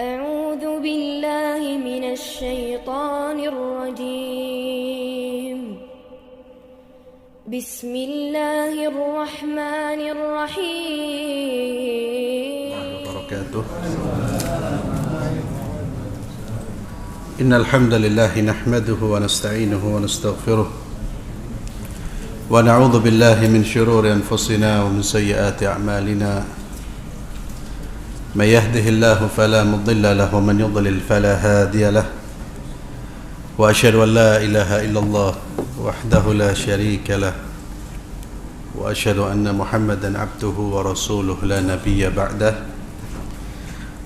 أعوذ بالله من الشيطان الرجيم بسم الله الرحمن الرحيم وبركاته. إن الحمد لله نحمده ونستعينه ونستغفره ونعوذ بالله من شرور أنفسنا ومن سيئات أعمالنا. من يهده الله فلا مضل له ومن يضلل فلا هادي له. وأشهد أن لا إله إلا الله وحده لا شريك له وأشهد أن محمدا عبده ورسوله لا نبي بعده.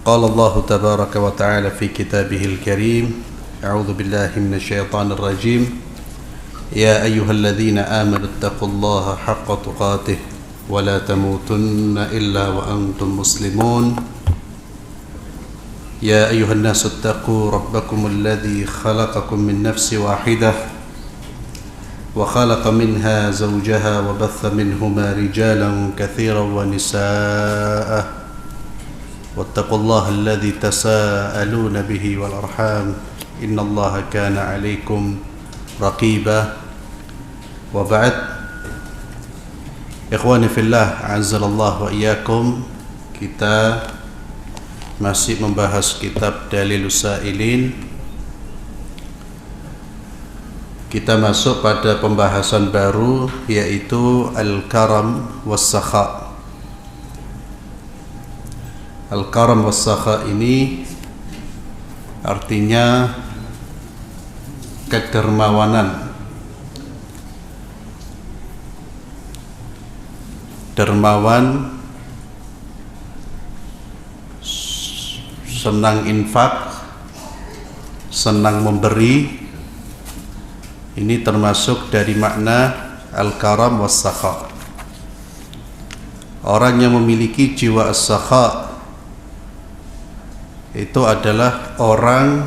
قال الله تبارك وتعالى في كتابه الكريم: أعوذ بالله من الشيطان الرجيم. يا أيها الذين آمنوا اتقوا الله حق تقاته ولا تموتن إلا وأنتم مسلمون. يا أيها الناس اتقوا ربكم الذي خلقكم من نفس واحدة وخلق منها زوجها وبث منهما رجالا كثيرا ونساء واتقوا الله الذي تساءلون به والأرحام إن الله كان عليكم رقيبا. وبعد، ikhwani fillah, a'azzallahu wa iyyakum. Kita masih membahas kitab Dalilus Sa'ilin. Kita masuk pada pembahasan baru, yaitu Al-Karam Was-Sakha. Al-Karam Was-Sakha ini artinya kedermawanan. Dermawan, senang infak, senang memberi. Ini termasuk dari makna Al-Karam Was-Sakha. Orang yang memiliki jiwa as-sakha itu adalah orang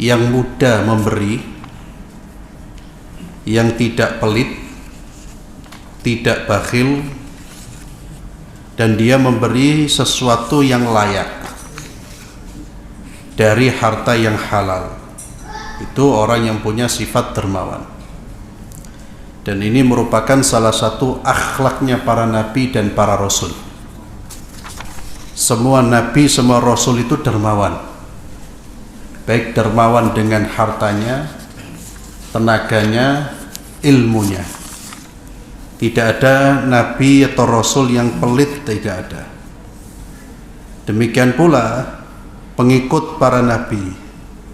yang mudah memberi, yang tidak pelit, tidak bakhil, dan dia memberi sesuatu yang layak dari harta yang halal. Itu orang yang punya sifat dermawan. Dan ini merupakan salah satu akhlaknya para nabi dan para rasul. Semua nabi, semua rasul itu dermawan. Baik dermawan dengan hartanya, tenaganya, ilmunya. Tidak ada nabi atau rasul yang pelit, tidak ada. Demikian pula pengikut para nabi,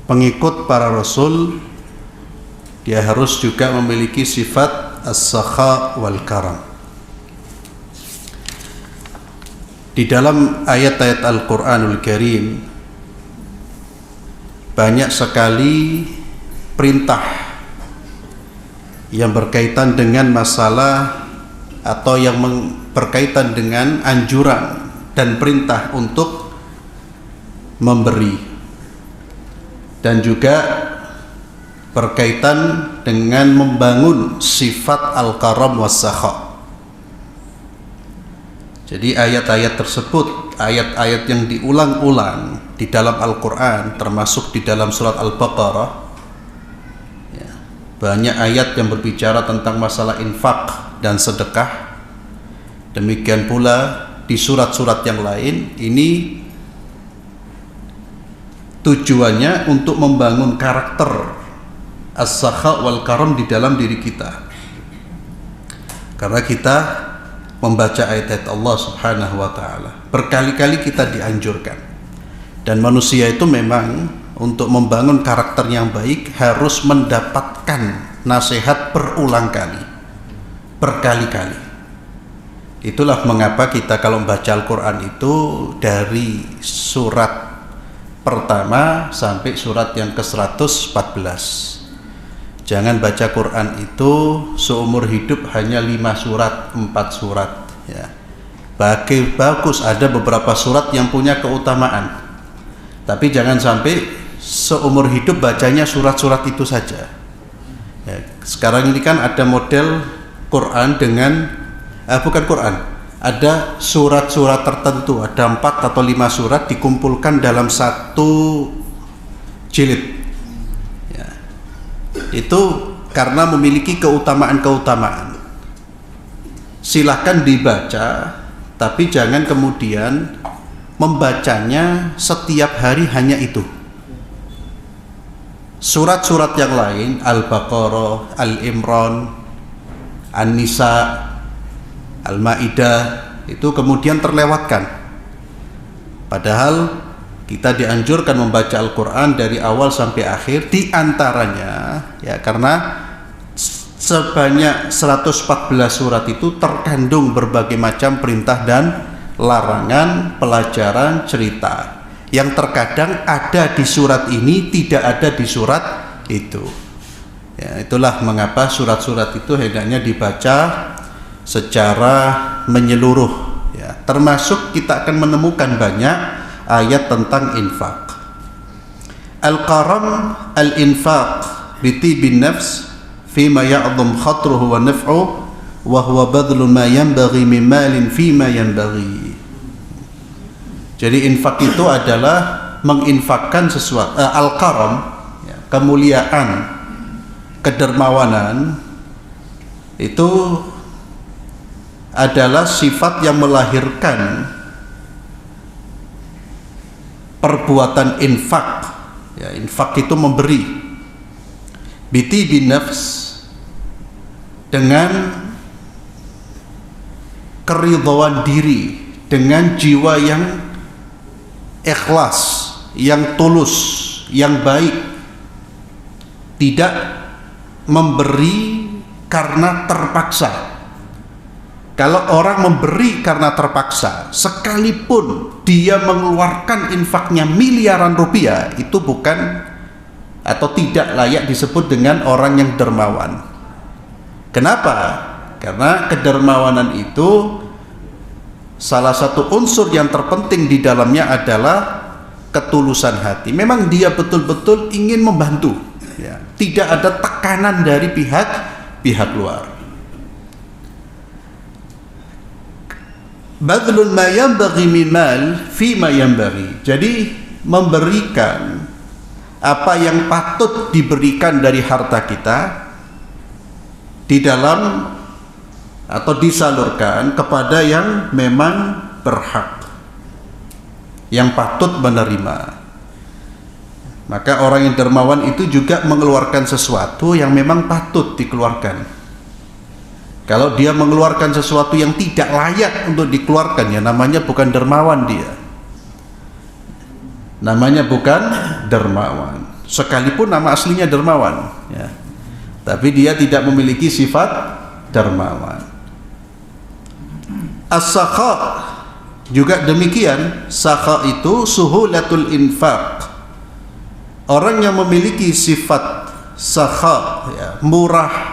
pengikut para rasul, dia harus juga memiliki sifat as-sakha wal karam. Di dalam ayat-ayat Al-Quranul Karim banyak sekali perintah yang berkaitan dengan masalah atau yang berkaitan dengan anjuran dan perintah untuk memberi, dan juga berkaitan dengan membangun sifat al-karam was-sakha. Jadi ayat-ayat tersebut, ayat-ayat yang diulang-ulang di dalam Al-Quran, termasuk di dalam surat Al-Baqarah, banyak ayat yang berbicara tentang masalah infak dan sedekah. Demikian pula di surat-surat yang lain. Ini tujuannya untuk membangun karakter as-sakha wal karam di dalam diri kita. Karena kita membaca ayat-ayat Allah Subhanahu wa taala, berkali-kali kita dianjurkan. Dan manusia itu memang untuk membangun karakter yang baik harus mendapatkan nasihat berulang kali, berkali-kali. Itulah mengapa kita kalau membaca Al-Quran itu dari surat pertama sampai surat yang ke-114. Jangan baca Quran itu seumur hidup hanya 5 surat, 4 surat, ya. Bagus, ada beberapa surat yang punya keutamaan, tapi jangan sampai seumur hidup bacanya surat-surat itu saja. Ya, sekarang ini kan ada model Quran dengan bukan Quran, ada surat-surat tertentu, ada 4 atau 5 surat dikumpulkan dalam satu jilid. Ya. Itu karena memiliki keutamaan-keutamaan. Silahkan dibaca, tapi jangan kemudian membacanya setiap hari hanya itu. Surat-surat yang lain, Al-Baqarah, Al-Imran, An-Nisa, Al-Maidah, itu kemudian terlewatkan. Padahal kita dianjurkan membaca Al-Quran dari awal sampai akhir, di antaranya ya karena sebanyak 114 surat itu terkandung berbagai macam perintah dan larangan, pelajaran, cerita yang terkadang ada di surat ini, tidak ada di surat itu. Ya, itulah mengapa surat-surat itu hendaknya dibaca secara menyeluruh. Ya, termasuk kita akan menemukan banyak ayat tentang infak. Al-qaram al-infaq bitibin nafs fima ya'dhum khatruhu wa naf'u wa huwa badlu ma yanbaghi min malin fima yanbaghi. Jadi infak itu adalah menginfakkan sesuatu. Al-karam, ya, kemuliaan, kedermawanan, itu adalah sifat yang melahirkan perbuatan infak. Ya, infak itu memberi. Biti bin nafs, dengan keridhaan diri, dengan jiwa yang ikhlas, yang tulus, yang baik, tidak memberi karena terpaksa. Kalau orang memberi karena terpaksa, sekalipun dia mengeluarkan infaknya miliaran rupiah, itu bukan atau tidak layak disebut dengan orang yang dermawan. Kenapa? Karena kedermawanan itu salah satu unsur yang terpenting di dalamnya adalah ketulusan hati. Memang dia betul-betul ingin membantu, ya. Tidak ada tekanan dari pihak luar. Badlun ma yanbaghi min mal fi ma yanbaghi. Jadi memberikan apa yang patut diberikan dari harta kita di dalam atau disalurkan kepada yang memang berhak, yang patut menerima. Maka orang yang dermawan itu juga mengeluarkan sesuatu yang memang patut dikeluarkan. Kalau dia mengeluarkan sesuatu yang tidak layak untuk dikeluarkan, ya namanya bukan dermawan dia. Namanya bukan dermawan. Sekalipun nama aslinya dermawan, ya. Tapi dia tidak memiliki sifat dermawan. As-sakha juga demikian. Sakha itu suhulatul infaq. Orang yang memiliki sifat sakha, ya, murah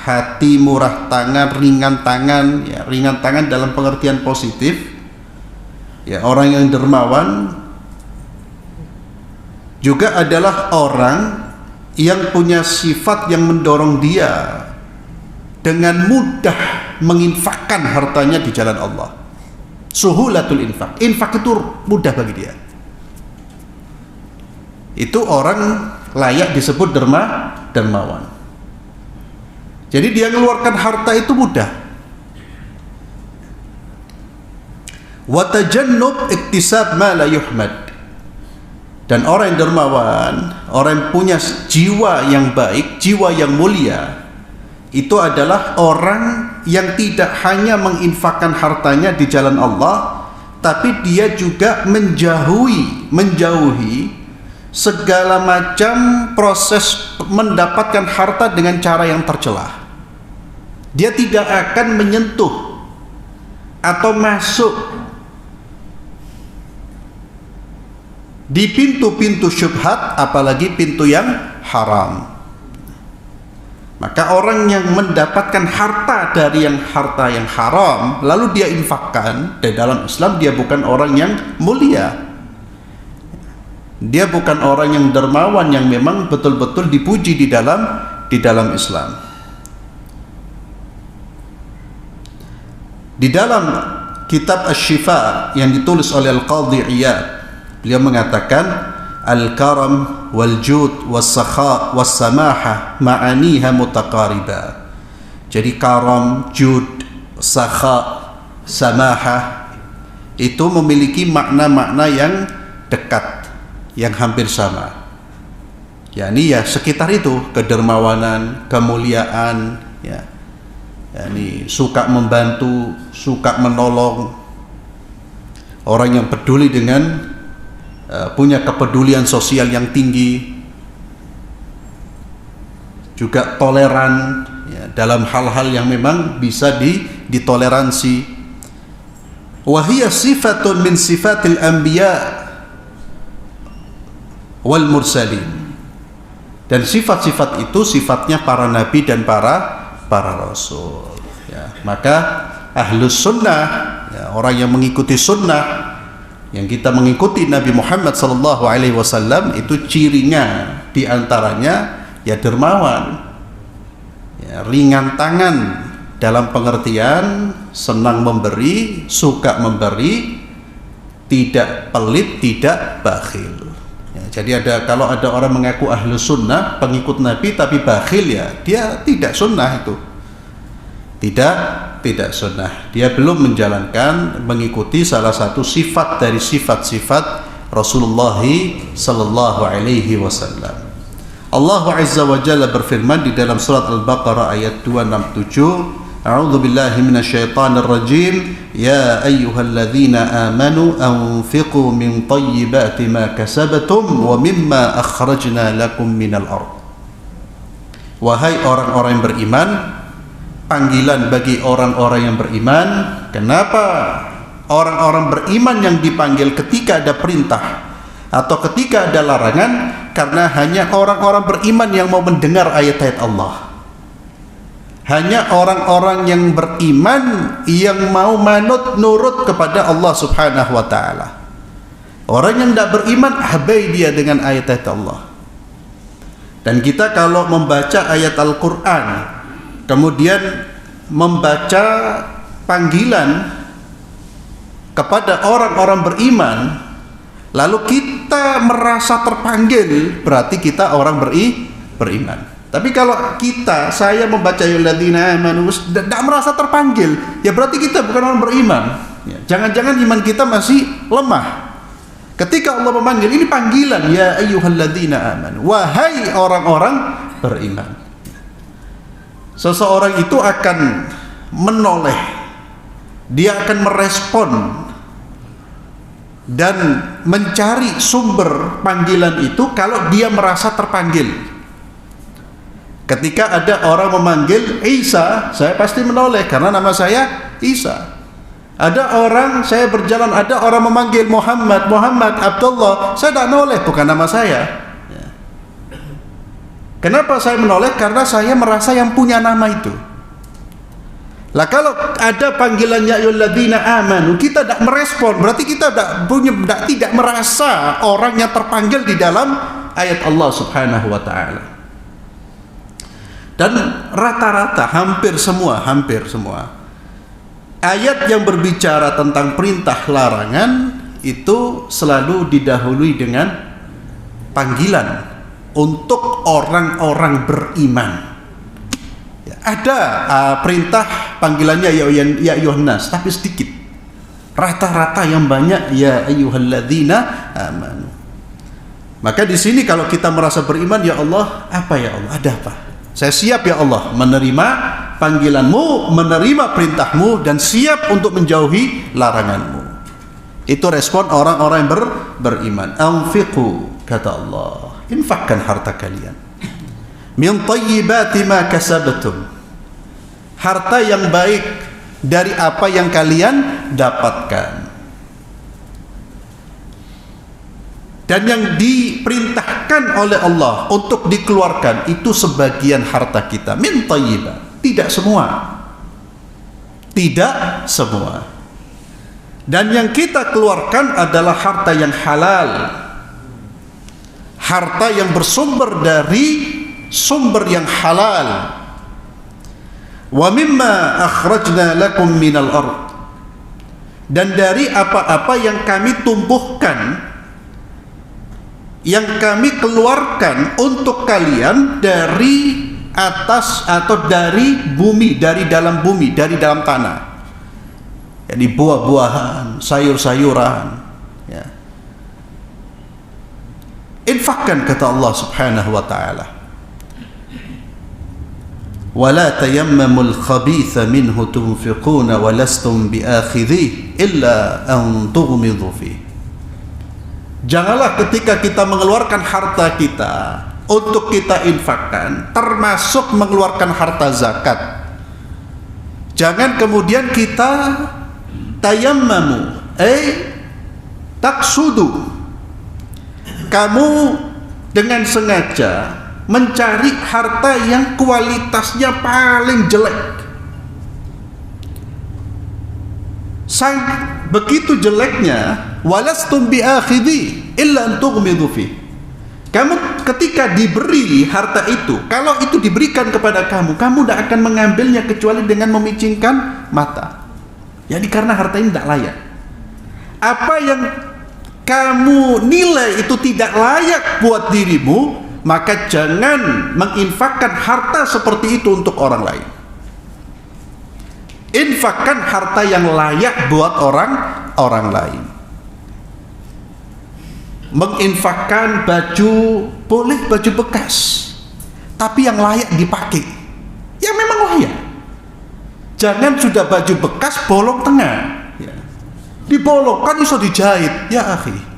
hati, murah tangan, ringan tangan, ya, ringan tangan dalam pengertian positif. Ya, orang yang dermawan juga adalah orang yang punya sifat yang mendorong dia dengan mudah menginfakkan hartanya di jalan Allah. Suhulatul infak. Infak itu mudah bagi dia. Itu orang layak disebut dermawan. Jadi dia mengeluarkan harta itu mudah. Wa tajannub iktisab ma la yuhmad. Dan orang yang dermawan, orang yang punya jiwa yang baik, jiwa yang mulia, itu adalah orang yang tidak hanya menginfakkan hartanya di jalan Allah, tapi dia juga menjauhi segala macam proses mendapatkan harta dengan cara yang tercela. Dia tidak akan menyentuh atau masuk di pintu-pintu syubhat, apalagi pintu yang haram. Maka orang yang mendapatkan harta dari harta yang haram lalu dia infakkan, di dalam Islam dia bukan orang yang mulia. Dia bukan orang yang dermawan yang memang betul-betul dipuji di dalam Islam. Di dalam kitab Asy-Syifa yang ditulis oleh Al-Qadhi Iyad, beliau mengatakan al-karam wal jud was sakha was samaha ma'aniha mutaqariba. Jadi karam, jud, sakha, samaha itu memiliki makna-makna yang dekat, yang hampir sama. yakni ya sekitar itu, kedermawanan, kemuliaan, ya, yakni suka membantu, suka menolong, orang yang peduli dengan punya kepedulian sosial yang tinggi, juga toleran ya, dalam hal-hal yang memang bisa ditoleransi. Wahiyya sifatun min sifatil anbiya wal mursalin. Dan sifat-sifat itu sifatnya para nabi dan para rasul. Ya, maka ahlus sunnah, ya, orang yang mengikuti sunnah, yang kita mengikuti Nabi Muhammad SAW, itu cirinya diantaranya ya dermawan, ya, ringan tangan dalam pengertian senang memberi, suka memberi, tidak pelit, tidak bakhil. Jadi kalau ada orang mengaku ahlu sunnah, pengikut Nabi tapi bakhil, ya dia tidak sunnah itu. Tidak sunnah. Dia belum menjalankan, mengikuti salah satu sifat dari sifat-sifat Rasulullah sallallahu alaihi wasallam. Allah Azza wa Jalla berfirman di dalam surat Al-Baqarah ayat 267, A'udzu billahi minasyaitonir rajim. Ya ayyuhalladzina amanu anfiqu min thayyibati ma kasabtum wa mimma akhrajna lakum minal ard. Wahai orang-orang yang beriman, panggilan bagi orang-orang yang beriman. Kenapa orang-orang beriman yang dipanggil ketika ada perintah atau ketika ada larangan? Karena hanya orang-orang beriman yang mau mendengar ayat-ayat Allah. Hanya orang-orang yang beriman yang mau manut nurut kepada Allah Subhanahu wa taala. Orang yang tidak beriman abai dia dengan ayat-ayat Allah. Dan kita kalau membaca ayat Al-Qur'an, kemudian membaca panggilan kepada orang-orang beriman, lalu kita merasa terpanggil, berarti kita orang beriman. Tapi kalau saya membaca ayyuhalladzina amanu tidak merasa terpanggil, ya berarti kita bukan orang beriman. Ya, jangan-jangan iman kita masih lemah. Ketika Allah memanggil, ini panggilan, ya ayyuhalladzina amanu, wahai orang-orang beriman. Seseorang itu akan menoleh, dia akan merespon dan mencari sumber panggilan itu kalau dia merasa terpanggil. Ketika ada orang memanggil Isa, saya pasti menoleh karena nama saya Isa. Ada orang, saya berjalan, ada orang memanggil Muhammad, Abdullah, saya tidak menoleh, bukan nama saya. Kenapa saya menoleh? Karena saya merasa yang punya nama itu. Lah kalau ada panggilan ya ayyuhalladzina amanu, kita tidak merespon, berarti kita tidak merasa orang yang terpanggil di dalam ayat Allah Subhanahu wa taala. Dan rata-rata hampir semua ayat yang berbicara tentang perintah larangan itu selalu didahului dengan panggilan untuk orang-orang beriman. Ya, ada perintah panggilannya ya ayyuhannas, tapi sedikit. Rata-rata yang banyak ya ayyuhalladzina amanu. Maka di sini kalau kita merasa beriman, ya Allah, apa ya Allah? Ada apa? Saya siap ya Allah menerima panggilanmu, menerima perintahmu, dan siap untuk menjauhi laranganmu. Itu respon orang-orang yang beriman. Anfiqu, kata Allah, infakkan harta kalian. Min thayyibati ma kasabtum, harta yang baik dari apa yang kalian dapatkan. Dan yang diperintahkan oleh Allah untuk dikeluarkan itu sebagian harta kita, min thayyibat, tidak semua. Dan yang kita keluarkan adalah harta yang halal, harta yang bersumber dari sumber yang halal. Wa mimma akhrajna lakum minal ard, dan dari apa-apa yang kami tumbuhkan, yang kami keluarkan untuk kalian dari atas atau dari bumi, dari dalam bumi, dari dalam tanah. Jadi buah-buahan, sayur-sayuran, ya. Infakkan, kata Allah Subhanahu wa taala. وَلَا تَيَمَّمُوا الْخَبِيثَ مِنْهُ تُنْفِقُونَ وَلَسْتُمْ بِآخِذِيهِ إِلَّا أَنْ تُغْمِضُوا فِيهِ. Janganlah ketika kita mengeluarkan harta kita untuk kita infakkan, termasuk mengeluarkan harta zakat, jangan kemudian kita tayammamu, taksudu, kamu dengan sengaja mencari harta yang kualitasnya paling jelek, begitu jeleknya, walastum biakhidhi illa an tughmidu fi. Kamu ketika diberi harta itu, kalau itu diberikan kepada kamu, kamu tidak akan mengambilnya kecuali dengan memicingkan mata. Jadi karena harta ini tidak layak. Apa yang kamu nilai itu tidak layak buat dirimu, maka jangan menginfakkan harta seperti itu untuk orang lain. Infakkan harta yang layak buat orang lain. Menginfakkan baju, boleh baju bekas, tapi yang layak dipakai, yang memang layak. Jangan sudah baju bekas bolong tengah, ya. Dibolong kan bisa dijahit, ya akhi.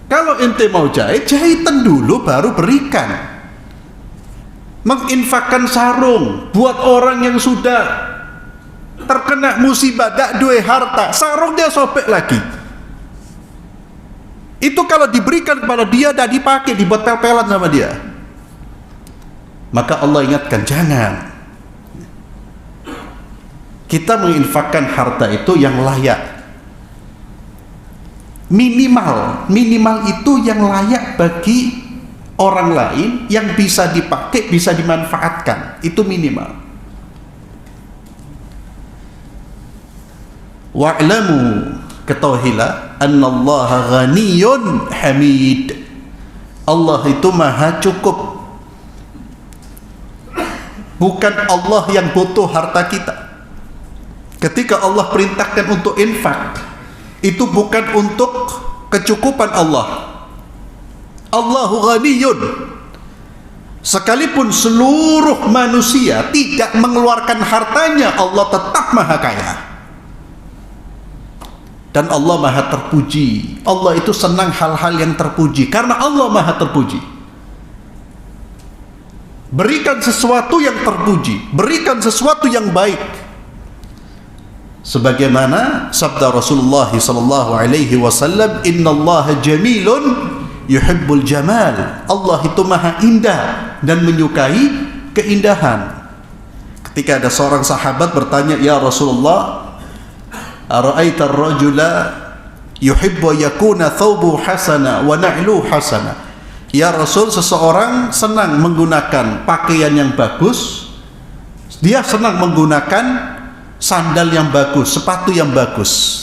Kalau ente mau jahit, jahitan dulu baru berikan. Menginfakkan sarung buat orang yang sudah terkena musibah, dak duwe harta, sarung dia sobek lagi. Itu kalau diberikan kepada dia, dak dipakai, dibuat pel-pelan sama dia. Maka Allah ingatkan, jangan. Kita menginfakkan harta itu yang layak. Minimal itu yang layak bagi orang lain, yang bisa dipakai, bisa dimanfaatkan, itu minimal. Wa'lamu, ketahuilah, annallaha ghaniyun hamid. Allah itu maha cukup. Bukan Allah yang butuh harta kita. Ketika Allah perintahkan untuk infak, itu bukan untuk kecukupan Allah. Allahu ghaniyun. Sekalipun seluruh manusia tidak mengeluarkan hartanya, Allah tetap maha kaya. Dan Allah maha terpuji. Allah itu senang hal-hal yang terpuji, karena Allah maha terpuji. Berikan sesuatu yang terpuji, berikan sesuatu yang baik. Sebagaimana sabda Rasulullah sallallahu alaihi wasallam, innallaha jamilun yuhibbul jamal. Allah itu maha indah dan menyukai keindahan. Ketika ada seorang sahabat bertanya, ya Rasulullah, ara'aita ar-rajula yuhibbu yakuna thawbu hasana wa na'lu hasana. Ya Rasul, seseorang senang menggunakan pakaian yang bagus, dia senang menggunakan sandal yang bagus, sepatu yang bagus.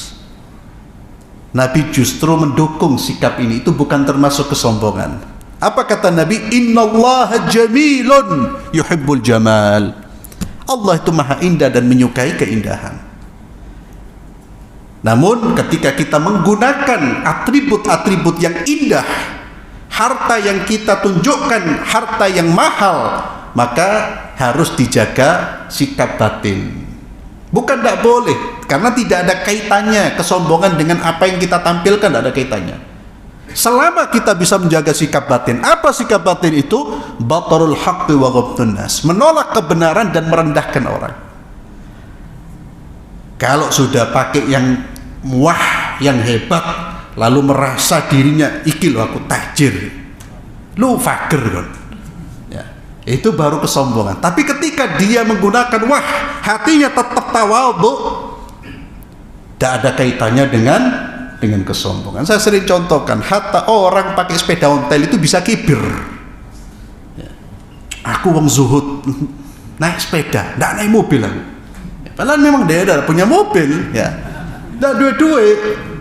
Nabi justru mendukung sikap ini. Itu bukan termasuk kesombongan. Apa kata Nabi? Innallaha jamilun yuhibbul jamal. Allah itu maha indah dan menyukai keindahan. Namun ketika kita menggunakan atribut-atribut yang indah, harta yang kita tunjukkan harta yang mahal, maka harus dijaga sikap batin. Bukan tidak boleh, karena tidak ada kaitannya kesombongan dengan apa yang kita tampilkan, tidak ada kaitannya. Selama kita bisa menjaga sikap batin. Apa sikap batin itu? Batarul haqqi wa ghamtun nas, menolak kebenaran dan merendahkan orang. Kalau sudah pakai yang wah, yang hebat, lalu merasa dirinya, iki lo aku tajir, lu fakir kan, ya, itu baru kesombongan. Tapi ketika dia menggunakan wah, hatinya tetap tawadhu, tidak ada kaitannya dengan kesombongan. Saya sering contohkan, hatta orang pakai sepeda ontel itu bisa kibir, ya. Aku wong zuhud, naik sepeda, nggak naik mobil aku. Padahal memang dia ada punya mobil, ya, nggak duit-duit.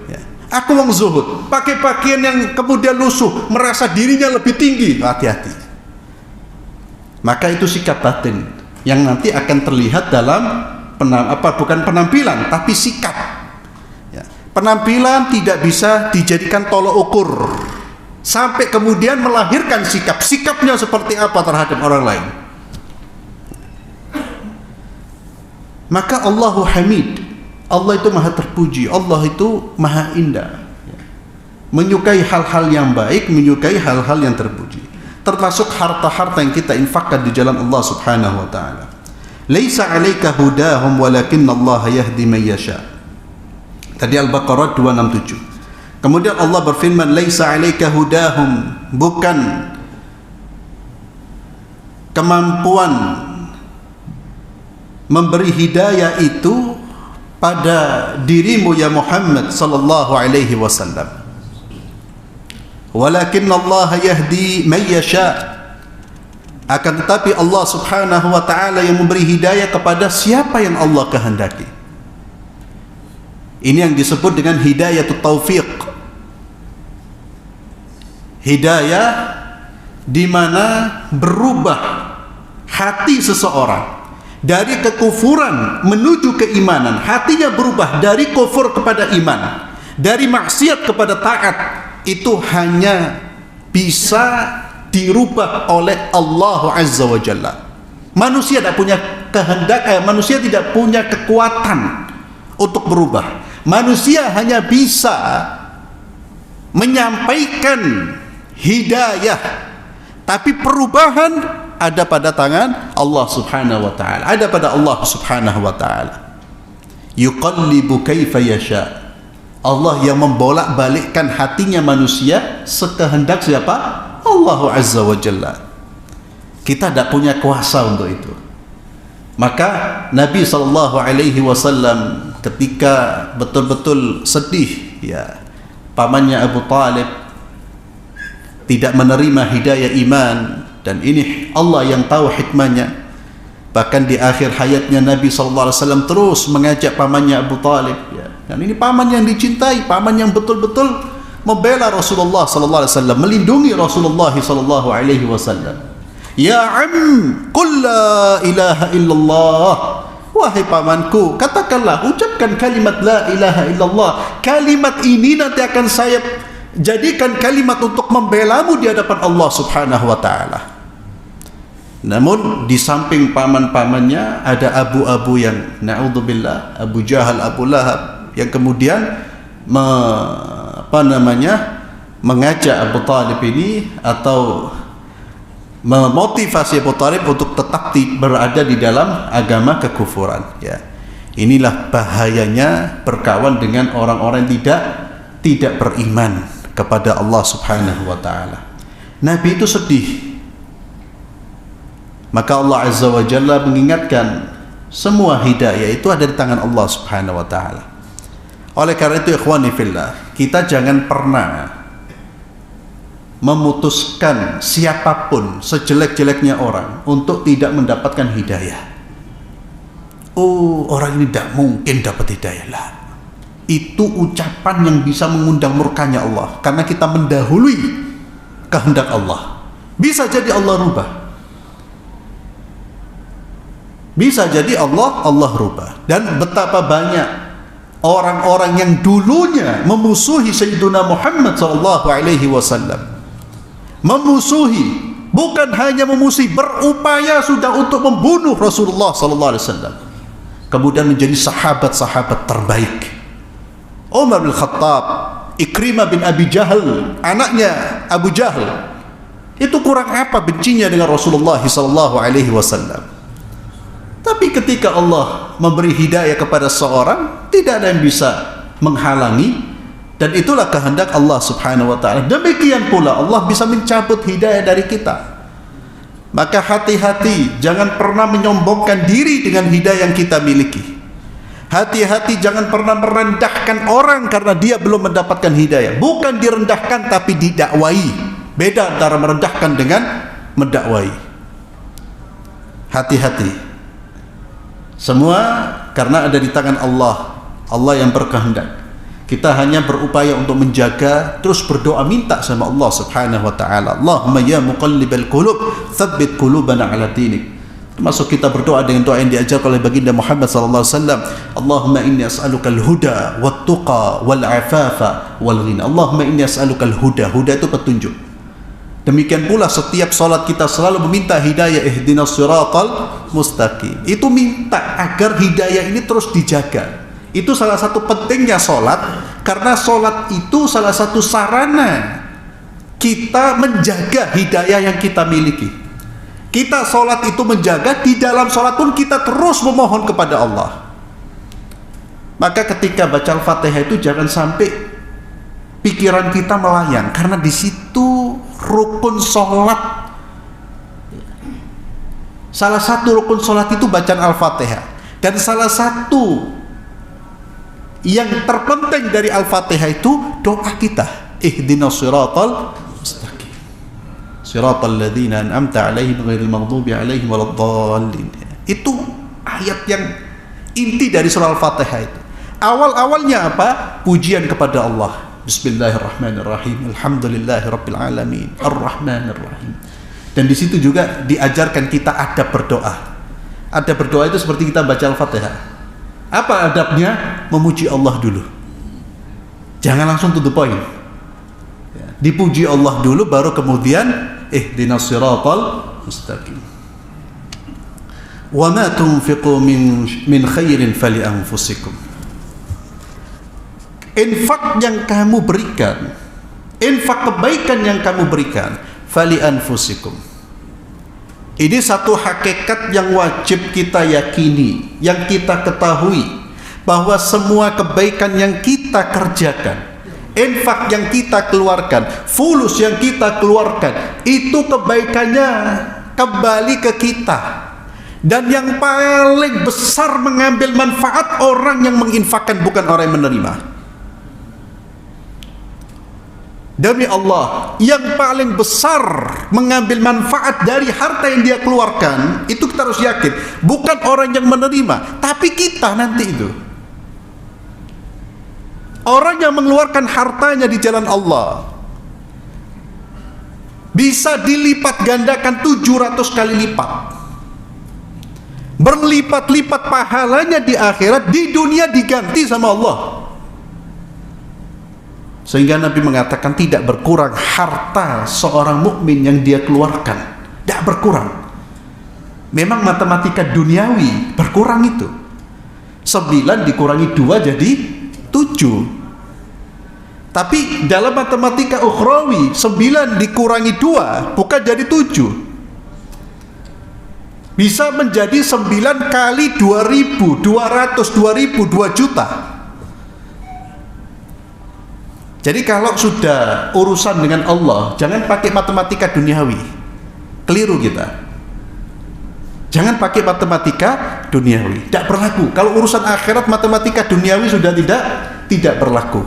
Ya. Aku wong zuhud, pakai pakaian yang kemudian lusuh, merasa dirinya lebih tinggi. Hati-hati. Maka itu sikap batin yang nanti akan terlihat dalam bukan penampilan, tapi sikap. Ya. Penampilan tidak bisa dijadikan tolok ukur sampai kemudian melahirkan sikapnya seperti apa terhadap orang lain. Maka Allahu Hamid, Allah itu maha terpuji, Allah itu maha indah, menyukai hal-hal yang baik, menyukai hal-hal yang terpuji, termasuk harta-harta yang kita infakkan di jalan Allah subhanahu wa ta'ala. Laisa 'alaika hudahum walakinna Allah yahdi man yasha. Tadi Al-Baqarah 267. Kemudian Allah berfirman, laisa 'alaika hudahum, bukan kemampuan memberi hidayah itu pada dirimu ya Muhammad sallallahu alaihi wasallam. Walakin Allah yahdi man yasha. Akan tetapi Allah subhanahu wa ta'ala yang memberi hidayah kepada siapa yang Allah kehendaki. Ini yang disebut dengan hidayatut taufiq. Hidayah di mana berubah hati seseorang dari kekufuran menuju keimanan. Hatinya berubah dari kufur kepada iman, dari maksiat kepada taat. Itu hanya bisa dirubah oleh Allah Azza wa Jalla. Manusia tidak punya kehendak, manusia tidak punya kekuatan untuk berubah. Manusia hanya bisa menyampaikan hidayah, tapi perubahan ada pada tangan Allah subhanahu wa ta'ala, ada pada Allah subhanahu wa ta'ala. Yuqallibu kaifa yasha. Allah yang membolak-balikkan hatinya manusia sekehendak siapa? Allah Azza wa Jalla. Kita tidak punya kuasa untuk itu. Maka Nabi SAW ketika betul-betul sedih, ya, pamannya Abu Talib tidak menerima hidayah iman, dan ini Allah yang tahu hikmahnya. Bahkan di akhir hayatnya Nabi SAW terus mengajak pamannya Abu Talib, ya. Dan ini paman yang dicintai, paman yang betul-betul membela Rasulullah SAW, melindungi Rasulullah SAW. Ya qul la ilaha illallah. Wahai pamanku, katakanlah, ucapkan kalimat la ilaha illallah. Kalimat ini nanti akan saya jadikan kalimat untuk membelamu di hadapan Allah subhanahu wa ta'ala. Namun di samping paman-pamannya ada abu-abu yang na'udzubillah, Abu Jahal, Abu Lahab, yang kemudian mengajak Abu Talib ini atau memotivasi Abu Talib untuk tetap berada di dalam agama kekufuran, ya. Inilah bahayanya berkawan dengan orang-orang yang tidak beriman kepada Allah subhanahu wa ta'ala. Nabi itu sedih. Maka Allah Azza wa Jalla mengingatkan semua hidayah itu ada di tangan Allah subhanahu wa ta'ala. Oleh karena itu ikhwani fillah, kita jangan pernah memutuskan siapapun sejelek-jeleknya orang untuk tidak mendapatkan hidayah. Oh, orang ini tidak mungkin dapat hidayah lah. Itu ucapan yang bisa mengundang murkanya Allah, karena kita mendahului kehendak Allah. Bisa jadi Allah rubah, bisa jadi Allah rubah. Dan betapa banyak orang-orang yang dulunya memusuhi Sayyiduna Muhammad SAW, memusuhi, bukan hanya memusuhi, berupaya sudah untuk membunuh Rasulullah SAW, kemudian menjadi sahabat-sahabat terbaik. Umar bin Khattab, Ikrimah bin Abi Jahal, anaknya Abu Jahal, itu kurang apa bencinya dengan Rasulullah SAW. Tapi ketika Allah memberi hidayah kepada seorang, tidak ada yang bisa menghalangi, dan itulah kehendak Allah subhanahu wa ta'ala. Demikian pula Allah bisa mencabut hidayah dari kita. Maka hati-hati, jangan pernah menyombongkan diri dengan hidayah yang kita miliki. Hati-hati, jangan pernah merendahkan orang karena dia belum mendapatkan hidayah. Bukan direndahkan, tapi didakwai. Beda antara merendahkan dengan mendakwai. Hati-hati. Semua karena ada di tangan Allah. Allah yang berkehendak. Kita hanya berupaya untuk menjaga, terus berdoa minta sama Allah Subhanahu wa taala. Allahumma ya muqallibal qulub, tsabbit qulubana ala dinik. Termasuk kita berdoa dengan doa yang diajarkan oleh baginda Muhammad sallallahu alaihi wasallam. Allahumma inni as'aluka al-huda wat-tuqa wal-afafa wal-ghina. Allahumma inni as'aluka al-huda. Huda itu petunjuk. Demikian pula setiap salat kita selalu meminta hidayah, ihdinas siratal mustaqim. Itu minta agar hidayah ini terus dijaga. Itu salah satu pentingnya sholat, karena sholat itu salah satu sarana kita menjaga hidayah yang kita miliki. Kita sholat itu menjaga, di dalam sholat pun kita terus memohon kepada Allah. Maka ketika baca Al-Fatihah itu jangan sampai pikiran kita melayang, karena di situ rukun sholat. Salah satu rukun sholat itu bacaan Al-Fatihah, dan salah satu yang terpenting dari Al-Fatihah itu doa kita. Ihdinas siratal mustaqim. Siratal ladzina an'amta 'alaihim ghairil maghdubi 'alaihim waladdallin. Itu ayat yang inti dari surah Al-Fatihah itu. Awal-awalnya apa? Pujian kepada Allah. Bismillahirrahmanirrahim. Alhamdulillahirabbil alamin. Arrahmanirrahim. Dan di situ juga diajarkan kita adab berdoa. Adab berdoa itu seperti kita baca Al-Fatihah. Apa adabnya? Memuji Allah dulu. Jangan langsung to the point. Dipuji Allah dulu, baru kemudian ihdinas siratal mustaqim. Wa ma tunfiqu min khairin fali anfusikum. Infak yang kamu berikan, infak kebaikan yang kamu berikan, fali anfusikum. Ini satu hakikat yang wajib kita yakini, yang kita ketahui, bahwa semua kebaikan yang kita kerjakan, infak yang kita keluarkan, fulus yang kita keluarkan, itu kebaikannya kembali ke kita. Dan yang paling besar mengambil manfaat orang yang menginfakkan, bukan orang yang menerima. Demi Allah, yang paling besar mengambil manfaat dari harta yang dia keluarkan, itu kita harus yakin, bukan orang yang menerima, tapi kita nanti itu. Orang yang mengeluarkan hartanya di jalan Allah bisa dilipat gandakan 700 kali lipat. Berlipat-lipat pahalanya di akhirat, di dunia diganti sama Allah. Sehingga Nabi mengatakan tidak berkurang harta seorang mukmin yang dia keluarkan, tidak berkurang. Memang matematika duniawi berkurang itu. 9 dikurangi 2 jadi 7. Tapi dalam matematika ukhrawi 9 dikurangi 2 bukan jadi 7. Bisa menjadi 9 kali 2.000, 200, 2.000, 2 juta. Jadi kalau sudah urusan dengan Allah, jangan pakai matematika duniawi. Keliru kita. Jangan pakai matematika duniawi. Tidak berlaku. Kalau urusan akhirat, matematika duniawi sudah tidak berlaku.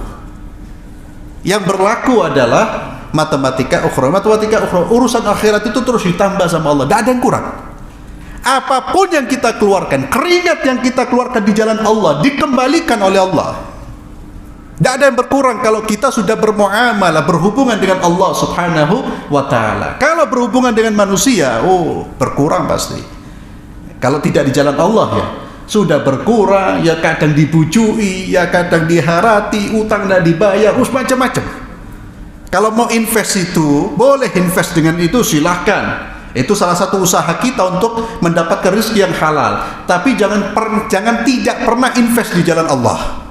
Yang berlaku adalah matematika ukhra. Matematika ukhra, urusan akhirat itu terus ditambah sama Allah. Tidak ada yang kurang. Apapun yang kita keluarkan, keringat yang kita keluarkan di jalan Allah, dikembalikan oleh Allah. Tidak ada yang berkurang kalau kita sudah bermuamalah, berhubungan dengan Allah Subhanahu wa ta'ala. Kalau berhubungan dengan manusia, berkurang pasti. Kalau tidak di jalan Allah, ya sudah berkurang, ya kadang dibujui, ya kadang diharati, utang tidak dibayar, macam-macam. Kalau mau invest itu, boleh invest dengan itu, silahkan. Itu salah satu usaha kita untuk mendapatkan rezeki yang halal. Tapi jangan tidak pernah invest di jalan Allah.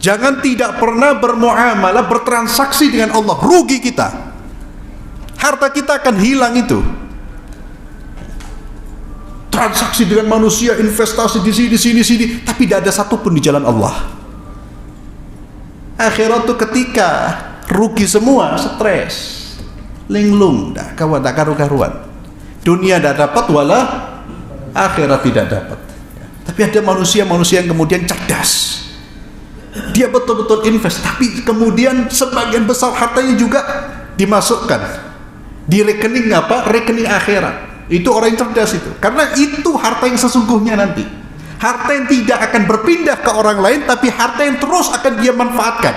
Jangan tidak pernah bermuamalah, bertransaksi dengan Allah, rugi kita. Harta kita akan hilang itu. Transaksi dengan manusia, investasi di sini, tapi tidak ada satupun di jalan Allah. Akhirat itu ketika rugi semua, stres, linglung, tak karu-karuan. Dunia tidak dapat, wala akhirat tidak dapat. Tapi ada manusia-manusia yang kemudian cerdas. Dia betul-betul invest, tapi kemudian sebagian besar hartanya juga dimasukkan di rekening rekening akhirat. Itu orang yang cerdas itu, karena itu harta yang sesungguhnya nanti. Harta yang tidak akan berpindah ke orang lain, tapi harta yang terus akan dia manfaatkan.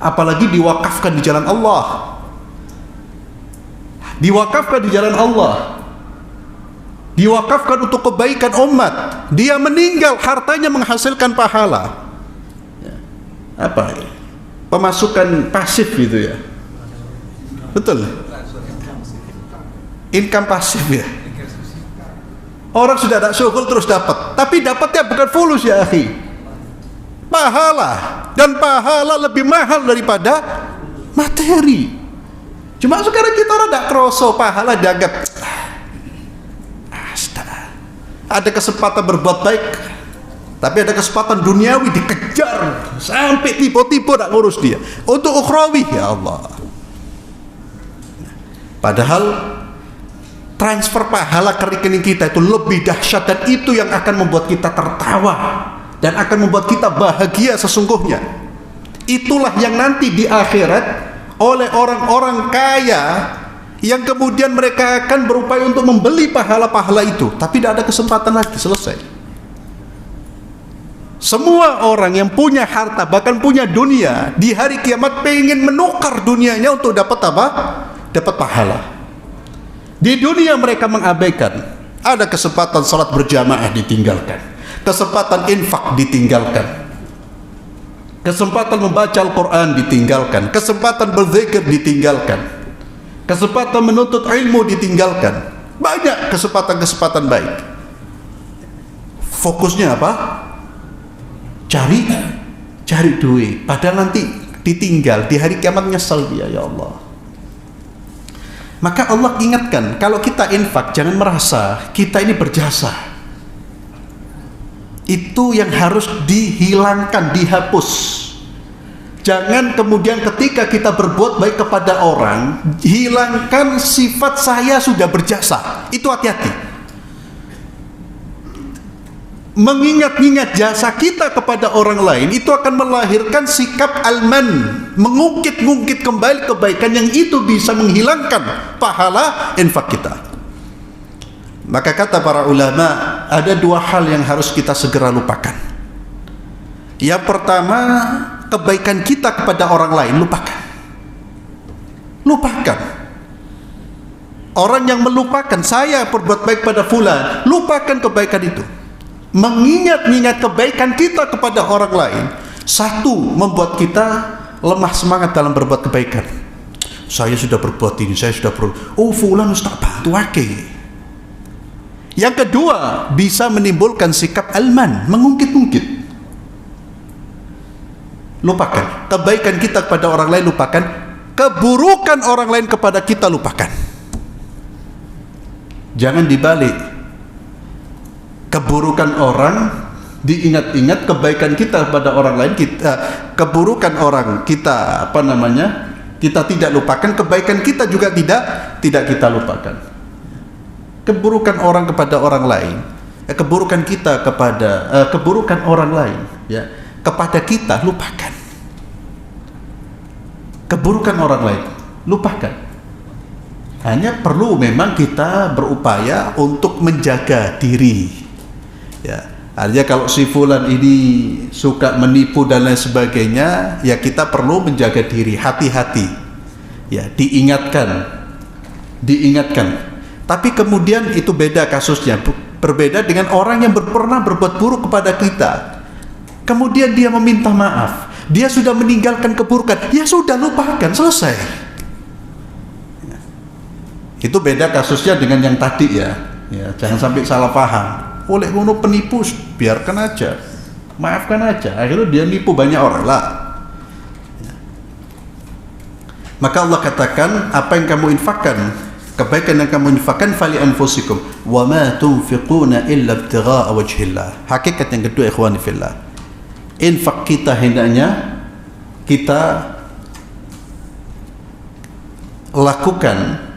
Apalagi diwakafkan di jalan Allah. Diwakafkan di jalan Allah. Diwakafkan untuk kebaikan umat. Dia meninggal, hartanya menghasilkan pahala. Apa? Pemasukan pasif gitu ya. Betul? Income pasif ya. Orang sudah ada syukur terus dapat, tapi dapatnya bukan fulus ya akhi. Pahala, dan pahala lebih mahal daripada materi. Cuma sekarang kita tidak kroso pahala dianggap astaga. Ada kesempatan berbuat baik, tapi ada kesempatan duniawi dikejar sampai tipu-tipu tak ngurus dia. Untuk ukhrawi ya Allah. Padahal transfer pahala ke rekening kita itu lebih dahsyat, dan itu yang akan membuat kita tertawa dan akan membuat kita bahagia sesungguhnya. Itulah yang nanti di akhirat oleh orang-orang kaya yang kemudian mereka akan berupaya untuk membeli pahala-pahala itu, tapi tidak ada kesempatan lagi, selesai. Semua orang yang punya harta, bahkan punya dunia, di hari kiamat pengen menukar dunianya untuk dapat apa? Dapat pahala. Di dunia mereka mengabaikan. Ada kesempatan salat berjamaah ditinggalkan, kesempatan infak ditinggalkan, kesempatan membaca Al-Quran ditinggalkan, kesempatan berzikir ditinggalkan, kesempatan menuntut ilmu ditinggalkan. Banyak kesempatan-kesempatan baik. Fokusnya apa? Cari duit, padahal nanti ditinggal, di hari kiamat nyesel dia, ya Allah. Maka Allah ingatkan, kalau kita infak jangan merasa kita ini berjasa. Itu yang harus dihilangkan, dihapus. Jangan kemudian ketika kita berbuat baik kepada orang, hilangkan sifat saya sudah berjasa. Itu hati-hati. Mengingat-ingat jasa kita kepada orang lain itu akan melahirkan sikap alman, mengungkit-ungkit kembali kebaikan yang itu bisa menghilangkan pahala infak kita. Maka kata para ulama, ada dua hal yang harus kita segera lupakan. Yang pertama, kebaikan kita kepada orang lain lupakan. Lupakan. Orang yang melupakan, saya berbuat baik pada fulan, lupakan kebaikan itu. Mengingat-ingat kebaikan kita kepada orang lain, satu, membuat kita lemah semangat dalam berbuat kebaikan. Saya sudah berbuat ini, saya sudah fulan ustaz bantu ake. Yang kedua, bisa menimbulkan sikap alman, mengungkit-ungkit. Lupakan kebaikan kita kepada orang lain, lupakan keburukan orang lain kepada kita, lupakan. Jangan dibalik. Keburukan orang diingat-ingat, kebaikan kita kepada orang lain keburukan orang kita kita tidak lupakan, kebaikan kita juga tidak kita lupakan. Keburukan orang kepada orang lain, keburukan kita kepada keburukan orang lain ya kepada kita, lupakan. Keburukan orang lain lupakan. Hanya perlu memang kita berupaya untuk menjaga diri. Ya, artinya kalau si fulan ini suka menipu dan lain sebagainya, ya kita perlu menjaga diri, hati-hati. Ya, diingatkan. Tapi kemudian itu beda kasusnya, berbeda dengan orang yang pernah berbuat buruk kepada kita. Kemudian dia meminta maaf, dia sudah meninggalkan keburukan, ya sudah, lupakan, selesai. Ya. Itu beda kasusnya dengan yang tadi ya. Ya, jangan sampai salah paham. Oleh ngono penipu, biarkan aja, maafkan aja, akhirnya dia nipu banyak orang lah. Maka Allah katakan, apa yang kamu infakkan, kebaikan yang kamu infakkan, fali anfusikum wa ma tunfiquna illa ibtigha'a wajhillah. Hakikat yang kedua, ikhwani fillah, infak kita hendaknya kita lakukan,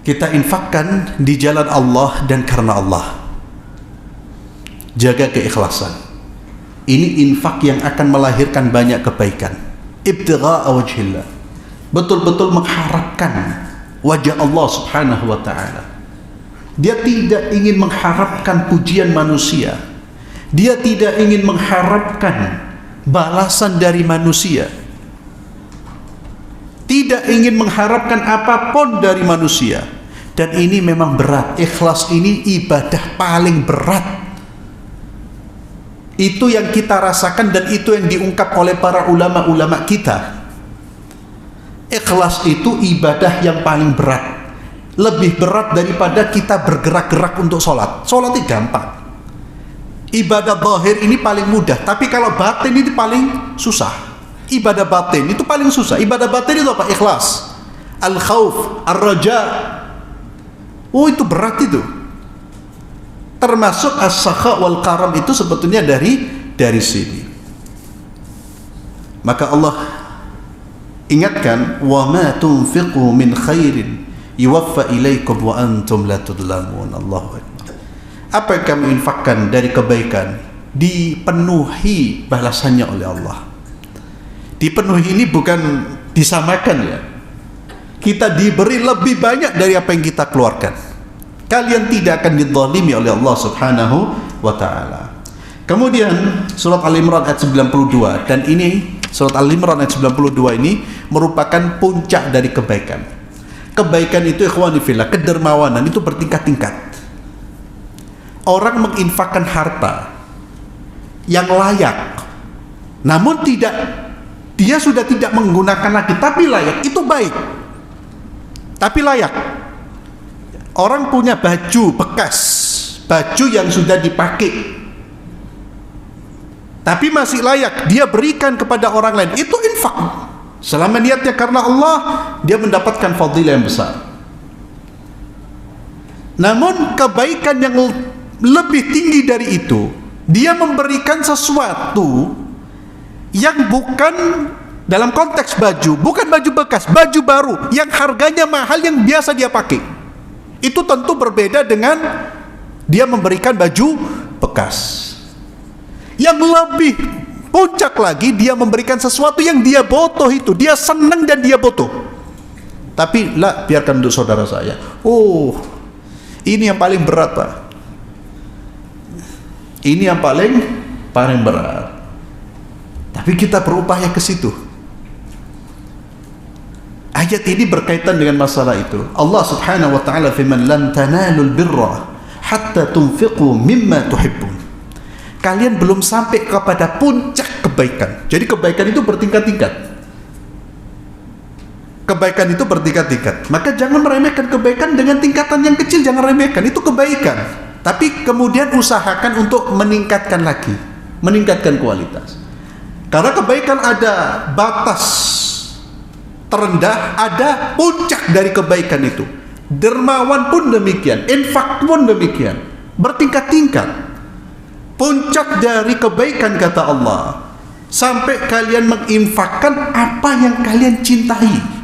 kita infakkan di jalan Allah dan karena Allah. Jaga keikhlasan. Ini infak yang akan melahirkan banyak kebaikan. Ibtigha'a wajhillah. Betul-betul mengharapkan wajah Allah subhanahu wa ta'ala. Dia tidak ingin mengharapkan pujian manusia. Dia tidak ingin mengharapkan balasan dari manusia. Tidak ingin mengharapkan apapun dari manusia. Dan ini memang berat. Ikhlas ini ibadah paling berat. Itu yang kita rasakan dan itu yang diungkap oleh para ulama-ulama kita. Ikhlas itu ibadah yang paling berat. Lebih berat daripada kita bergerak-gerak untuk sholat. Sholat itu gampang. Ibadah zahir ini paling mudah. Tapi kalau batin itu paling susah. Ibadah batin itu paling susah. Ibadah batin itu apa? Ikhlas. Al-khawf, ar-raja. Oh, itu berat itu. Termasuk as-sakha wal karam itu sebetulnya dari sini. Maka Allah ingatkan, wa ma tunfiqu min khairin yuwaffa ilaikum wa antum la tudlamun. Allahu akbar. Apa yang kamu infakkan dari kebaikan dipenuhi balasannya oleh Allah. Dipenuhi ini bukan disamakan ya. Kita diberi lebih banyak dari apa yang kita keluarkan. Kalian tidak akan dizalimi oleh Allah Subhanahu wa taala. Kemudian surat Al-Imran ayat 92, dan ini surat Al-Imran ayat 92 ini merupakan puncak dari kebaikan. Kebaikan itu ikhwani fillah, kedermawanan itu bertingkat-tingkat. Orang menginfakkan harta yang layak, namun dia sudah tidak menggunakan lagi, tapi layak, itu baik. Tapi layak. Orang punya baju bekas, baju yang sudah dipakai, tapi masih layak, dia berikan kepada orang lain, itu infak. Selama niatnya karena Allah, dia mendapatkan fadilah yang besar. Namun kebaikan yang lebih tinggi dari itu, dia memberikan sesuatu yang bukan dalam konteks baju, bukan baju bekas, baju baru yang harganya mahal yang biasa dia pakai. Itu tentu berbeda dengan dia memberikan baju bekas. Yang lebih puncak lagi, dia memberikan sesuatu yang dia butuh, itu dia senang dan dia butuh. Tapi lah, biarkan untuk saudara saya. Oh, ini yang paling berat, Pak. Ini yang paling berat. Tapi kita berupaya ke situ. Ayat ini berkaitan dengan masalah itu. Allah Subhanahu wa taala firman, "Lan tanalul birra hatta tunfiqu mimma tuhibbun." Kalian belum sampai kepada puncak kebaikan. Jadi kebaikan itu bertingkat-tingkat. Kebaikan itu bertingkat-tingkat. Maka jangan meremehkan kebaikan dengan tingkatan yang kecil, jangan remehkan. Itu kebaikan. Tapi kemudian usahakan untuk meningkatkan lagi, meningkatkan kualitas. Karena kebaikan ada batas terendah, ada puncak dari kebaikan itu. Dermawan pun demikian, infak pun demikian, bertingkat-tingkat. Puncak dari kebaikan kata Allah, sampai kalian menginfakkan apa yang kalian cintai.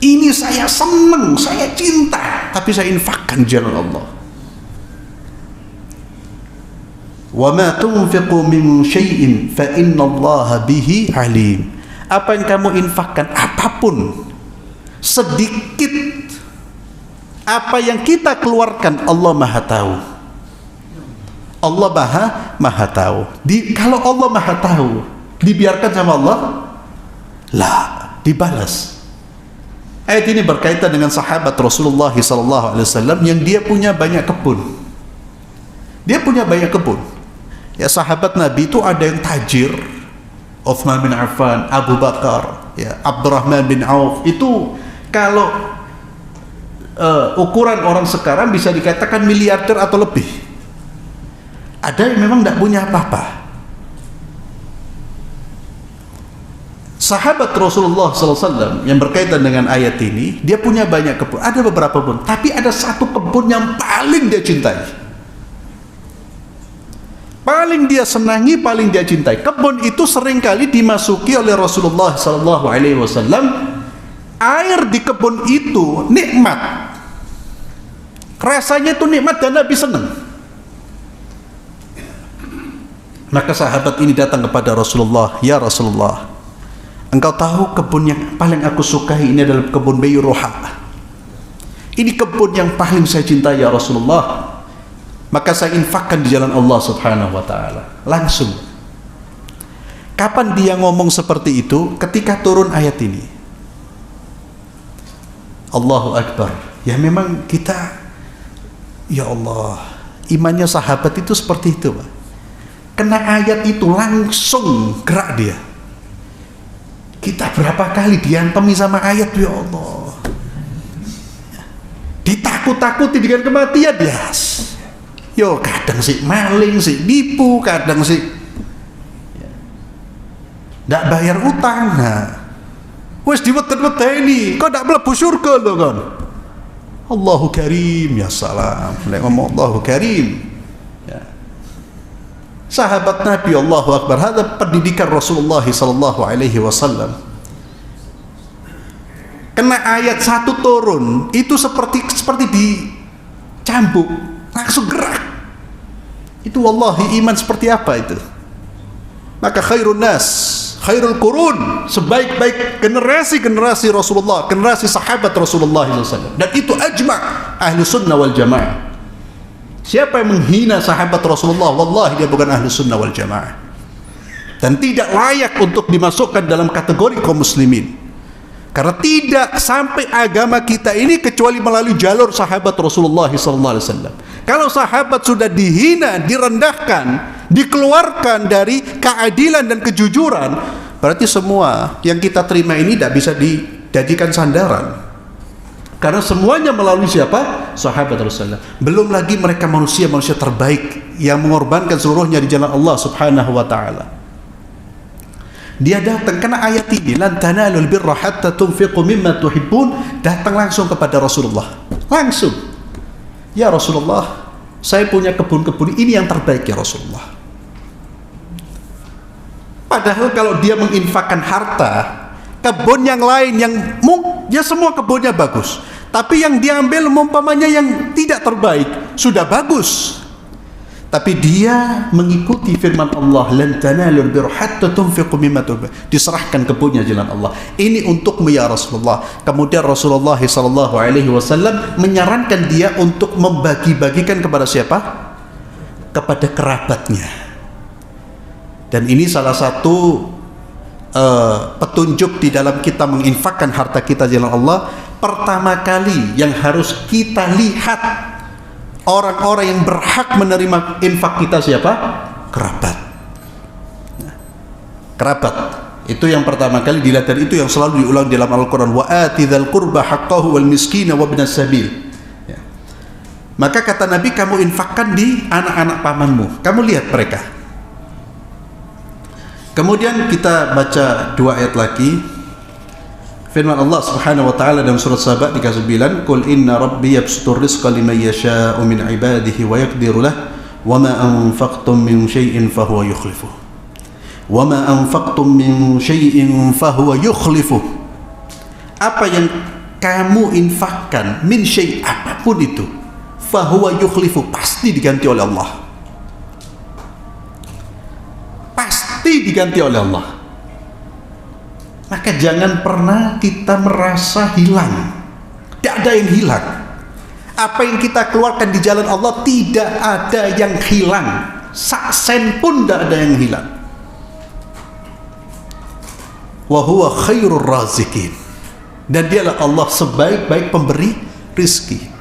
Ini saya senang, saya cinta, tapi saya infakkan jalan Allah. Wa ma tunfiqu min syai'in fa innallaha bihi alim. Apa yang kamu infakkan, apapun, sedikit, apa yang kita keluarkan, Allah Maha tahu. Allah Maha tahu. Kalau Allah Maha tahu, dibiarkan sama Allah? Lah, dibalas. Ayat ini berkaitan dengan sahabat Rasulullah SAW yang dia punya banyak kebun. Dia punya banyak kebun. Ya, sahabat Nabi itu ada yang tajir, Uthman bin Affan, Abu Bakar, ya, Abdurrahman bin Auf. Itu kalau ukuran orang sekarang bisa dikatakan miliarder atau lebih. Ada yang memang tidak punya apa-apa. Sahabat Rasulullah SAW yang berkaitan dengan ayat ini, dia punya banyak kebun. Ada beberapa kebun, tapi ada satu kebun yang paling dia cintai, paling dia senangi, paling dia cintai. Kebun itu seringkali dimasuki oleh Rasulullah SAW. Air di kebun itu nikmat, rasanya itu nikmat dan Nabi senang. Maka sahabat ini datang kepada Rasulullah, "Ya Rasulullah, engkau tahu kebun yang paling aku sukai ini adalah kebun Bayruha. Ini kebun yang paling saya cintai ya Rasulullah, maka saya infakkan di jalan Allah subhanahu wa ta'ala. Langsung. Kapan dia ngomong seperti itu? Ketika turun ayat ini. Allahu Akbar. Ya memang kita, ya Allah, imannya sahabat itu seperti itu, Pak. Kena ayat itu langsung gerak dia. Kita berapa kali diantemi sama ayat, ya Allah, ditakut-takuti dengan kematian, yes. Yo kadang sih maling, sih nipu, kadang sih ndak bayar utang. Nah, wes diweten-weteni, kok ndak mlebu surga lho kon. Allahu Karim, ya salam. Lek ngomong Allahu Karim. Ya. Sahabat Nabi, Allahu Akbar. Hada pendidikan Rasulullah sallallahu alaihi wasallam. Kena ayat satu turun, itu seperti dicambuk, langsung gerak. Itu wallahi iman seperti apa itu. Maka khairun nas, khairul qurun, sebaik-baik generasi Rasulullah, generasi sahabat Rasulullah SAW. Dan itu ajma' ahli sunnah wal jamaah. Siapa yang menghina sahabat Rasulullah, wallahi dia bukan ahli sunnah wal jamaah, dan tidak layak untuk dimasukkan dalam kategori kaum muslimin. Karena tidak sampai agama kita ini kecuali melalui jalur sahabat Rasulullah SAW. Kalau sahabat sudah dihina, direndahkan, dikeluarkan dari keadilan dan kejujuran, berarti semua yang kita terima ini tidak bisa dijadikan sandaran. Karena semuanya melalui siapa? Sahabat Rasulullah. Belum lagi mereka manusia-manusia terbaik yang mengorbankan seluruhnya di jalan Allah Subhanahu wa ta'ala. Dia datang karena ayat ini, lan tanalul birra hatta tunfiqu mimma tuhibbun, datang langsung kepada Rasulullah. Langsung. Ya Rasulullah, saya punya kebun-kebun ini yang terbaik ya Rasulullah. Padahal kalau dia menginfakkan harta, kebun yang lain yang ya semua kebunnya bagus, tapi yang diambil umpamanya yang tidak terbaik sudah bagus. Tapi dia mengikuti firman Allah, lan tanalul birra hatta tunfiqu mimma tuhibbun, diserahkan kebunnya jalan Allah. Ini untukmu ya Rasulullah. Kemudian Rasulullah sallallahu alaihi wasallam menyarankan dia untuk membagi-bagikan kepada siapa? Kepada kerabatnya. Dan ini salah satu petunjuk di dalam kita menginfakkan harta kita jalan Allah. Pertama kali yang harus kita lihat orang-orang yang berhak menerima infak kita siapa? Kerabat. Kerabat. Itu yang pertama kali dilihat, dan itu yang selalu diulang dalam Al-Quran. Wa atidzal qurba haqqahu wal miskina wa ibnas sabil. Ya. Maka kata Nabi, kamu infakkan di anak-anak pamanmu. Kamu lihat mereka. Kemudian kita baca dua ayat lagi. Firman Allah Subhanahu wa taala dalam surat Saba 39, "Qul inna rabbi yabsutur rizqa liman yasha'u min 'ibadihi wa yaqdiru lahu, wa ma anfaqtum min syai'in fahuwa yukhlifuh. Wa ma anfaqtum min syai'in fahuwa yukhlifuh." Apa yang kamu infakkan, min syai', apapun itu, fahuwa yukhlifuh, pasti diganti oleh Allah. Pasti diganti oleh Allah. Maka jangan pernah kita merasa hilang. Tidak ada yang hilang. Apa yang kita keluarkan di jalan Allah tidak ada yang hilang. Saksen pun tidak ada yang hilang. Wa huwa khairur razikin. Dan dialah Allah sebaik-baik pemberi rizki.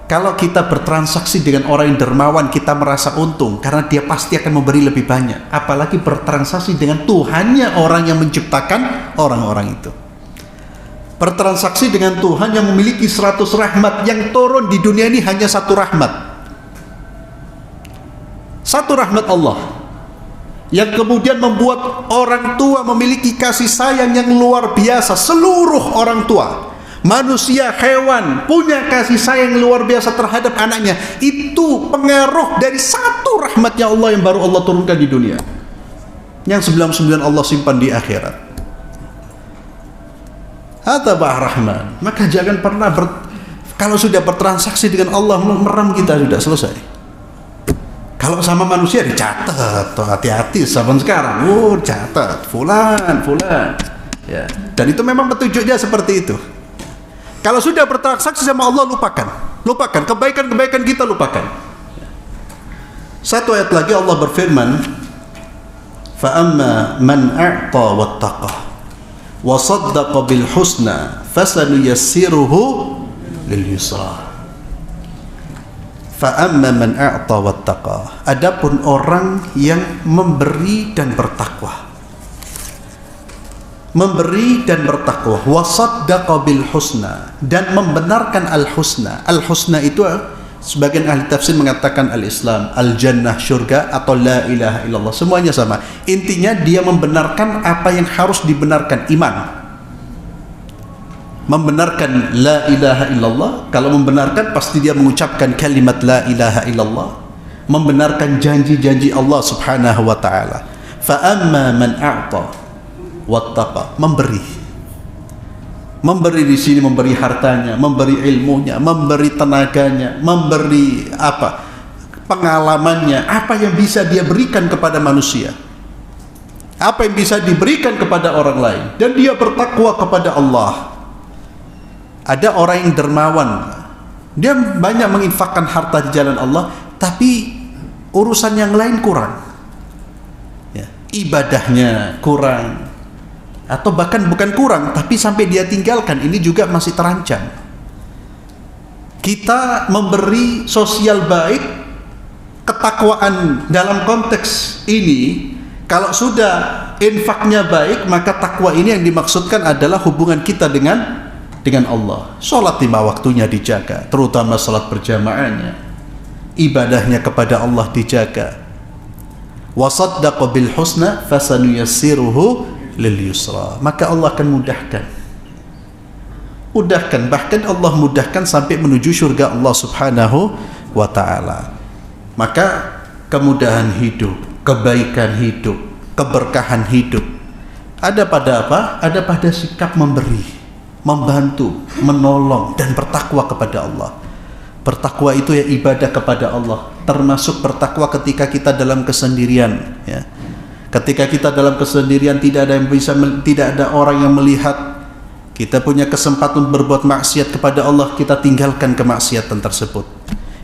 Kalau kita bertransaksi dengan orang yang dermawan, kita merasa untung karena dia pasti akan memberi lebih banyak. Apalagi bertransaksi dengan Tuhannya, orang yang menciptakan orang-orang itu. Bertransaksi dengan Tuhan yang memiliki 100 rahmat, yang turun di dunia ini hanya satu rahmat. Satu rahmat Allah, yang kemudian membuat orang tua memiliki kasih sayang yang luar biasa. Seluruh orang tua, manusia, hewan, punya kasih sayang luar biasa terhadap anaknya. Itu pengaruh dari satu rahmatnya Allah yang baru Allah turunkan di dunia, yang 99 Allah simpan di akhirat. Hata bah Rahman. Maka jangan pernah kalau sudah bertransaksi dengan Allah, meram kita sudah selesai. Kalau sama manusia dicatat, hati-hati zaman sekarang. Catat fulan ya. Dan itu memang petunjuknya seperti itu. Kalau sudah bertransaksi sama Allah, lupakan kebaikan-kebaikan kita, lupakan. Satu ayat lagi Allah berfirman, fa amma man a'ta wattaqa wa saddaqa bil husna fasanuyassiruhu lil yusra. Fa amma man a'ta wattaqa, adapun orang yang memberi dan bertakwa, wa saddaqa bil husna, dan membenarkan al husna. Al husna itu sebagian ahli tafsir mengatakan al-Islam, al-jannah, syurga, atau la ilaha illallah, semuanya sama. Intinya dia membenarkan apa yang harus dibenarkan, iman. Membenarkan la ilaha illallah, kalau membenarkan pasti dia mengucapkan kalimat la ilaha illallah, membenarkan janji-janji Allah subhanahu wa ta'ala. Fa amma man a'ta wattaqa, memberi di sini, memberi hartanya, memberi ilmunya, memberi tenaganya, memberi pengalamannya, apa yang bisa dia berikan kepada manusia, apa yang bisa diberikan kepada orang lain, dan dia bertakwa kepada Allah. Ada orang yang dermawan, dia banyak menginfakkan harta di jalan Allah, tapi urusan yang lain kurang, ya, ibadahnya kurang, atau bahkan bukan kurang, tapi sampai dia tinggalkan, ini juga masih terancam. Kita memberi sosial baik, ketakwaan dalam konteks ini, kalau sudah infaknya baik, maka takwa ini yang dimaksudkan adalah hubungan kita dengan Allah. Sholat 5 waktunya dijaga, terutama sholat berjamaahnya, ibadahnya kepada Allah dijaga. Wa saddaqa bil husna fasanuyassiruhu lil yusra, maka Allah akan mudahkan, bahkan Allah mudahkan sampai menuju surga Allah subhanahu wa ta'ala. Maka kemudahan hidup, kebaikan hidup, keberkahan hidup ada pada apa? Ada pada sikap memberi, membantu, menolong, dan bertakwa kepada Allah. Bertakwa itu ya ibadah kepada Allah, termasuk bertakwa ketika kita dalam kesendirian, ya. Ketika kita dalam kesendirian, tidak ada orang yang melihat, kita punya kesempatan berbuat maksiat kepada Allah, kita tinggalkan kemaksiatan tersebut.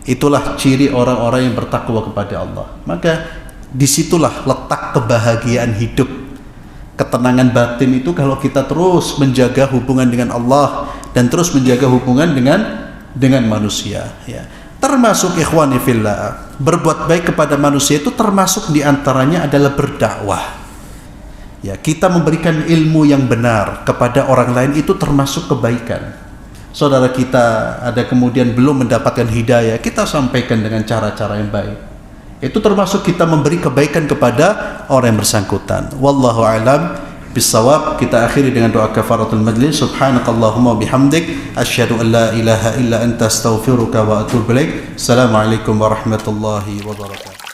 Itulah ciri orang-orang yang bertakwa kepada Allah. Maka disitulah letak kebahagiaan hidup, ketenangan batin itu, kalau kita terus menjaga hubungan dengan Allah dan terus menjaga hubungan dengan manusia, ya. Termasuk ikhwani fillah, berbuat baik kepada manusia itu termasuk diantaranya adalah berdakwah, ya. Kita memberikan ilmu yang benar kepada orang lain itu termasuk kebaikan. Saudara kita ada kemudian belum mendapatkan hidayah, kita sampaikan dengan cara-cara yang baik, itu termasuk kita memberi kebaikan kepada orang yang bersangkutan. Wallahu a'lam bisawab. Kita akhiri dengan doa kafaratul majlis. Subhanakallahumma bihamdik, asyhadu an la ilaha illa anta astaghfiruka wa atubu ilaik. Assalamualaikum warahmatullahi wabarakatuh.